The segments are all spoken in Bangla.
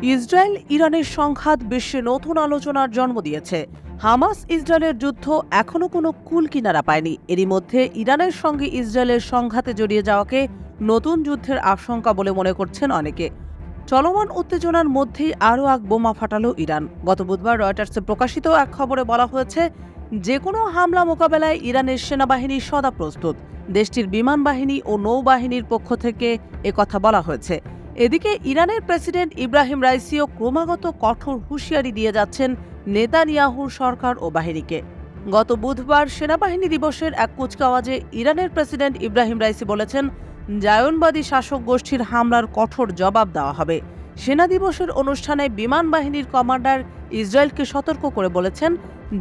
ইসরায়েল ইরানের সংঘাত বিশ্বে নতুন আলোচনার জন্ম দিয়েছে। হামাস ইসরায়েলের যুদ্ধ এখনো কোনো কুল কিনারা পায়নি। এরই মধ্যে ইরানের সঙ্গে ইসরায়েলের সংঘাতে জড়িয়ে যাওয়াকে নতুন যুদ্ধের আশঙ্কা বলে মনে করছেন অনেকে। চলমান উত্তেজনার মধ্যেই আরও এক বোমা ফাটালো ইরান। গত বুধবার রয়টার্সে প্রকাশিত এক খবরে বলা হয়েছে, যে কোনো হামলা মোকাবেলায় ইরানের সেনাবাহিনী সদা প্রস্তুত। দেশটির বিমান বাহিনী ও নৌবাহিনীর পক্ষ থেকে একথা বলা হয়েছে। এদিকে ইরানের প্রেসিডেন্ট ইব্রাহিম রাইসিও ক্রমাগত কঠোর হুঁশিয়ারি দিয়ে যাচ্ছেন নেতানিয়াহুর সরকার ও বাহিনীকে। গত বুধবার সেনাবাহিনী দিবসের এক কুচকাওয়াজে ইরানের প্রেসিডেন্ট ইব্রাহিম রাইসি বলেছেন, জায়নবাদী শাসক গোষ্ঠীর হামলার কঠোর জবাব দেওয়া হবে। সেনা দিবসের অনুষ্ঠানে বিমান বাহিনীর কমান্ডার ইসরায়েলকে সতর্ক করে বলেছেন,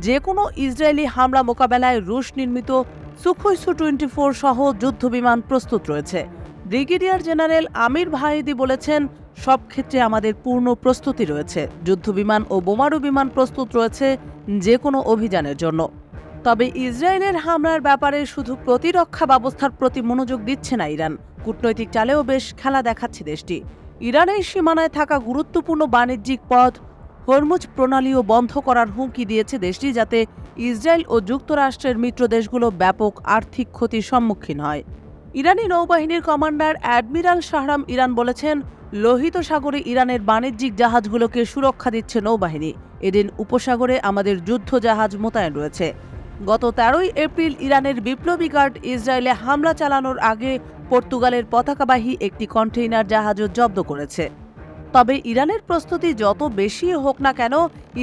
যে কোনো ইসরায়েলি হামলা মোকাবেলায় রুশ নির্মিত সুখোই সু-24 সহ যুদ্ধবিমান প্রস্তুত রয়েছে। ব্রিগেডিয়ার জেনারেল আমির ভাহিদি বলেছেন, সব ক্ষেত্রে আমাদের পূর্ণ প্রস্তুতি রয়েছে। যুদ্ধবিমান ও বোমারু বিমান প্রস্তুত রয়েছে যে কোনো অভিযানের জন্য। তবে ইসরায়েলের হামলার ব্যাপারে শুধু প্রতিরক্ষা ব্যবস্থার প্রতি মনোযোগ দিচ্ছে না ইরান, কূটনৈতিক চালেও বেশ খেলা দেখাচ্ছে দেশটি। ইরানের সীমানায় থাকা গুরুত্বপূর্ণ বাণিজ্যিক পথ হরমুজ প্রণালীও বন্ধ করার হুমকি দিয়েছে দেশটি, যাতে ইসরায়েল ও যুক্তরাষ্ট্রের মিত্র দেশগুলো ব্যাপক আর্থিক ক্ষতির সম্মুখীন হয়। ইরানি নৌবাহিনীর কমান্ডার অ্যাডমিরাল শাহরাম ইরান বলেছেন, লোহিত সাগরে ইরানের বাণিজ্যিক জাহাজগুলোকে সুরক্ষা দিচ্ছে নৌবাহিনী। এদিন উপসাগরে আমাদের যুদ্ধ জাহাজ মোতায়েন রয়েছে। গত 13ই এপ্রিল ইরানের বিপ্লবী গার্ড ইসরায়েলে হামলা চালানোর আগে পর্তুগালের পতাকাবাহী একটি কন্টেইনার জাহাজও জব্দ করেছে। তবে ইরানের প্রস্তুতি যত বেশি হোক না কেন,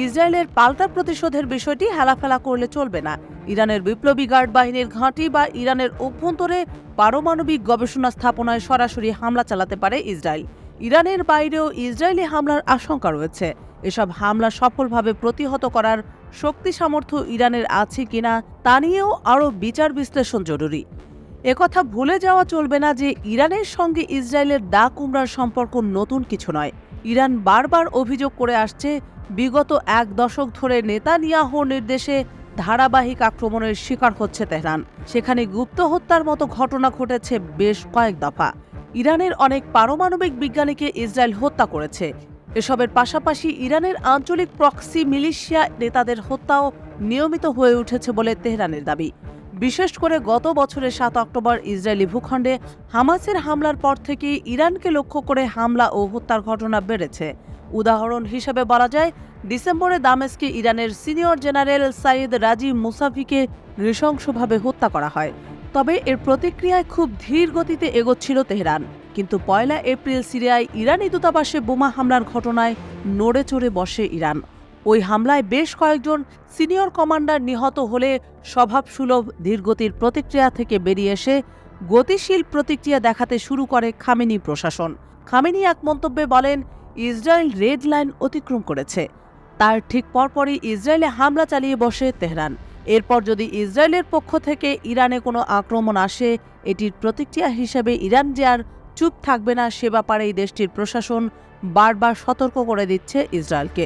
ইসরায়েলের পাল্টা প্রতিশোধের বিষয়টি হেলাফেলা করলে চলবে না। ইরানের বিপ্লবী গার্ড বাহিনীর ঘাঁটি বা ইরানের অভ্যন্তরে পারমাণবিক গবেষণা স্থাপনায় সরাসরি হামলা চালাতে পারে ইসরায়েল। ইরানের বাইরেও ইসরায়েলি হামলার আশঙ্কা রয়েছে। এসব হামলা সফলভাবে প্রতিহত করার শক্তি সামর্থ্য ইরানের আছে কিনা তা নিয়েও আরও বিচার বিশ্লেষণ জরুরি। একথা ভুলে যাওয়া চলবে না যে ইরানের সঙ্গে ইসরায়েলের দা কুমড়ার সম্পর্ক নতুন কিছু নয়। ইরান বারবার অভিযোগ করে আসছে, বিগত এক দশক ধরে নেতানিয়াহুর নির্দেশে ধারাবাহিক আক্রমণের শিকার হচ্ছে তেহরান। সেখানে গুপ্ত হত্যার মতো ঘটনা ঘটেছে বেশ কয়েক দফা। ইরানের অনেক পারমাণবিক বিজ্ঞানীকে ইসরায়েল হত্যা করেছে। এসবের পাশাপাশি ইরানের আঞ্চলিক প্রক্সি মিলিশিয়া নেতাদের হত্যাও নিয়মিত হয়ে উঠেছে বলে তেহরানের দাবি। বিশেষ করে গত বছরের 7 অক্টোবর ইসরায়েলি ভূখণ্ডে হামাসের হামলার পর থেকে ইরানকে লক্ষ্য করে হামলা ও হত্যার ঘটনা বেড়েছে। উদাহরণ হিসেবে বলা যায়, ডিসেম্বরে দামেস্কে ইরানের সিনিয়র জেনারেল সাইদ রাজি মুসাভিকে নৃশংসভাবে হত্যা করা হয়। তবে এর প্রতিক্রিয়ায় খুব ধীর গতিতে এগোচ্ছিল তেহরান। কিন্তু 1 এপ্রিল সিরিয়ায় ইরানি দূতাবাসে বোমা হামলার ঘটনায় নড়ে চড়ে বসে ইরান। ওই হামলায় বেশ কয়েকজন সিনিয়র কমান্ডার নিহত হলে স্বভাবসুলভ ধীরগতির প্রতিক্রিয়া থেকে বেরিয়ে এসে গতিশীল প্রতিক্রিয়া দেখাতে শুরু করে খামেনি প্রশাসন। খামেনি এক মন্তব্যে বলেন, ইসরায়েল রেড লাইন অতিক্রম করেছে। তার ঠিক পরপরই ইসরায়েলে হামলা চালিয়ে বসে তেহরান। এরপর যদি ইসরায়েলের পক্ষ থেকে ইরানে কোনো আক্রমণ আসে, এটির প্রতিক্রিয়া হিসেবে ইরান যে আর চুপ থাকবে না সে ব্যাপারে দেশটির প্রশাসন বারবার সতর্ক করে দিচ্ছে ইসরায়েলকে।